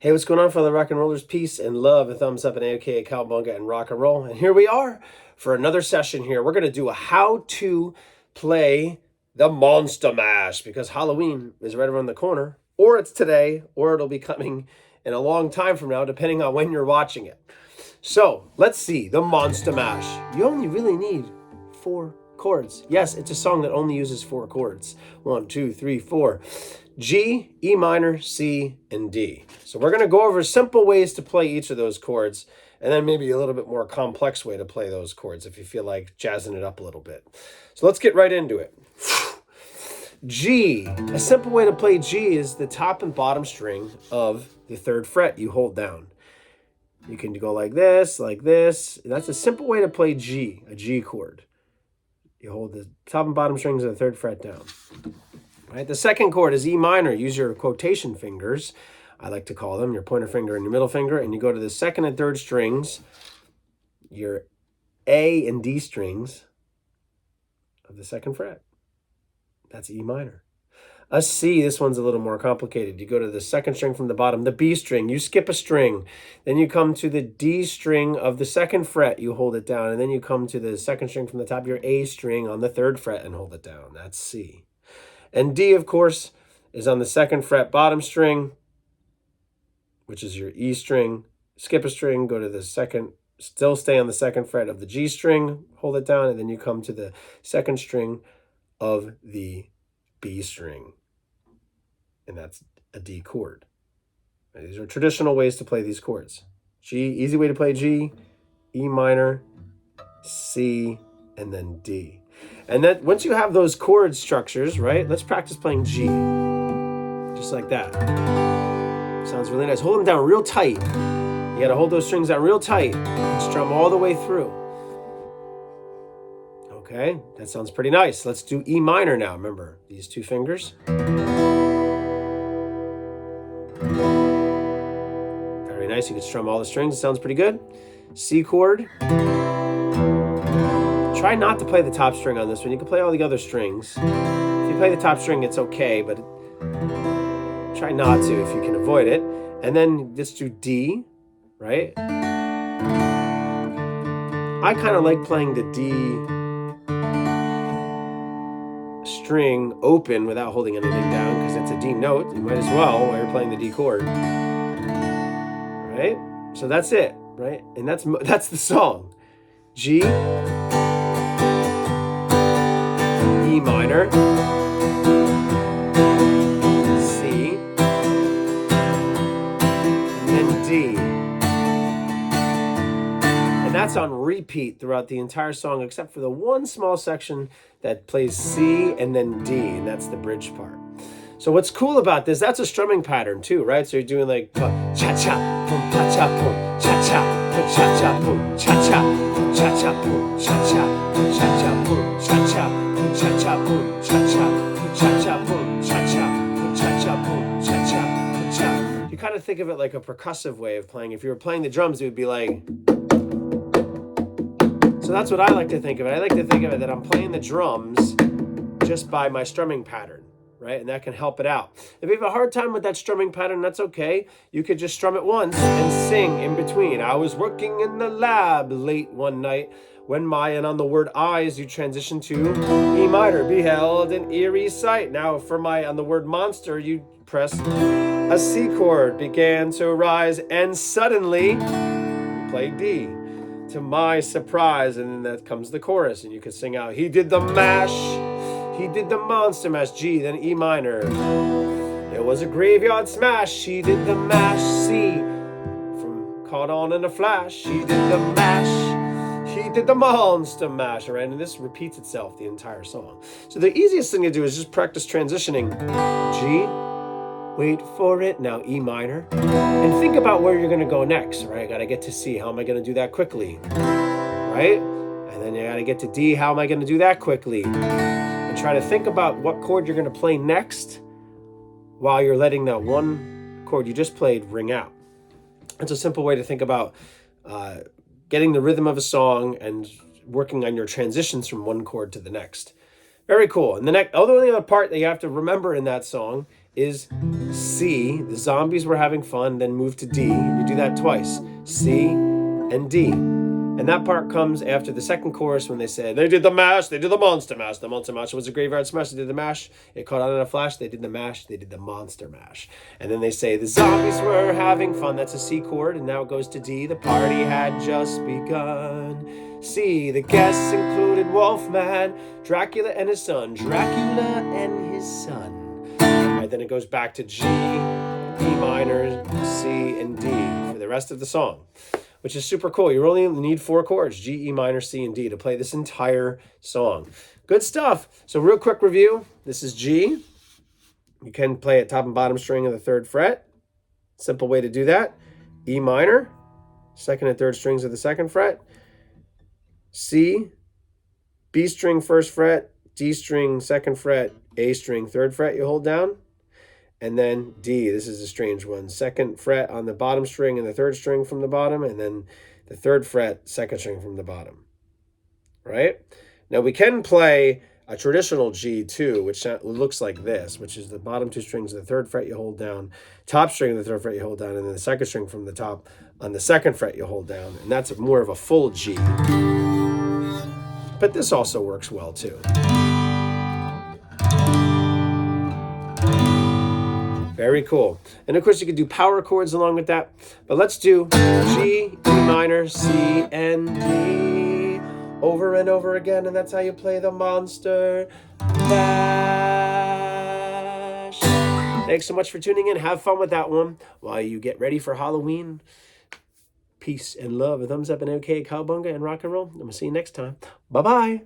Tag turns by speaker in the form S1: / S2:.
S1: Hey, what's going on, fellow rock and rollers? Peace and love and thumbs up and aka cowbunga and rock and roll. And here we are for another session here. We're going to do a how to play the Monster Mash because Halloween is right around the corner, or it's today, or it'll be coming in a long time from now, depending on when you're watching it. So let's see the Monster Mash. You only really need 4 chords. Yes, it's a song that only uses 4 chords. 1, 2, 3, 4. G, E minor, C, and D. So we're going to go over simple ways to play each of those chords, and then maybe a little bit more complex way to play those chords if you feel like jazzing it up a little bit. So let's get right into it. G. A simple way to play G is the top and bottom string of the 3rd fret you hold down. You can go like this, like this. That's a simple way to play G, a G chord. You hold the top and bottom strings of the 3rd fret down. Right, the 2nd chord is E minor. Use your quotation fingers, I like to call them, your pointer finger and your middle finger, and you go to the 2nd and 3rd strings, your A and D strings of the 2nd fret. That's E minor. A C, this one's a little more complicated. You go to the 2nd string from the bottom, the B string, you skip a string. Then you come to the D string of the 2nd fret, you hold it down, and then you come to the 2nd string from the top of your A string on the 3rd fret and hold it down. That's C. And D, of course, is on the 2nd fret bottom string, which is your E string. Skip a string, go to the 2nd, still stay on the 2nd fret of the G string, hold it down, and then you come to the 2nd string of the B string. And that's a D chord. Now, these are traditional ways to play these chords. G, easy way to play G, E minor, C, and then D. And then once you have those chord structures, right, let's practice playing G. Just like that. Sounds really nice. Hold them down real tight. You got to hold those strings down real tight and strum all the way through. Okay, that sounds pretty nice. Let's do E minor now. Remember, these 2 fingers. Very nice. You can strum all the strings. It sounds pretty good. C chord. Try not to play the top string on this one. You can play all the other strings. If you play the top string, it's okay, but try not to if you can avoid it. And then let's do D, right? I kind of like playing the D string open without holding anything down because it's a D note. You might as well while you're playing the D chord. Right? So that's it, right? And that's the song. G, E minor, C, and then D. And that's on repeat throughout the entire song, except for the one small section that plays C and then D, and that's the bridge part. So what's cool about this, that's a strumming pattern too, right? So you're doing like cha-cha, boom, pa-cha, boom, cha-cha, cha-cha, boom, cha-cha, cha-cha, boom, cha-cha, cha-cha, boom, cha-cha, cha-cha, boom, cha-cha, cha-cha, boom, cha-cha, cha-cha, boom, cha-cha, cha-cha. You kind of think of it like a percussive way of playing. If you were playing the drums, it would be like... So that's what I like to think of it. I like to think of it that I'm playing the drums just by my strumming pattern, right? And that can help it out. If you have a hard time with that strumming pattern, that's okay. You could just strum it once and sing in between. I was working in the lab late one night when and on the word eyes, you transition to E minor, beheld an eerie sight. Now on the word monster, you press a C chord, began to rise, and suddenly you play D. To my surprise, and then that comes the chorus, and you can sing out, he did the mash, he did the monster mash, G, then E minor. There was a graveyard smash, he did the mash, C, from caught on in a flash, he did the mash, he did the monster mash, right? And this repeats itself the entire song. So the easiest thing to do is just practice transitioning G, wait for it, now E minor, and think about where you're going to go next, right? I got to get to C, how am I going to do that quickly, right? And then you got to get to D, how am I going to do that quickly? And try to think about what chord you're going to play next while you're letting that one chord you just played ring out. It's a simple way to think about getting the rhythm of a song and working on your transitions from one chord to the next. Very cool. And the only other part that you have to remember in that song is C. The zombies were having fun, then move to D. You do that twice. C and D. And that part comes after the second chorus when they say, they did the mash, they did the monster mash. The monster mash was a graveyard smash, they did the mash. It caught on in a flash, they did the mash, they did the monster mash. And then they say, the zombies were having fun. That's a C chord, and now it goes to D. The party had just begun. C, the guests included Wolfman, Dracula and his son, Dracula and his son. All right, then it goes back to G, E minor, C, and D for the rest of the song, which is super cool. You only need 4 chords, G, E minor, C, and D, to play this entire song. Good stuff. So real quick review. This is G. You can play it top and bottom string of the 3rd fret. Simple way to do that. E minor, 2nd and 3rd strings of the 2nd fret. C, B string 1st fret, D string 2nd fret, A string 3rd fret you hold down. And then D, this is a strange one. 2nd fret on the bottom string and the 3rd string from the bottom, and then the 3rd fret, 2nd string from the bottom. Right? Now we can play a traditional G too, which looks like this, which is the bottom 2 strings of the 3rd fret you hold down, top string of the 3rd fret you hold down, and then the 2nd string from the top on the 2nd fret you hold down. And that's more of a full G. But this also works well too. Very cool. And of course you could do power chords along with that. But let's do G, E minor, C, and D over and over again. And that's how you play the monster mash. Thanks so much for tuning in. Have fun with that one while you get ready for Halloween. Peace and love. A thumbs up and okay, cowbunga and rock and roll. I'm going to see you next time. Bye-bye.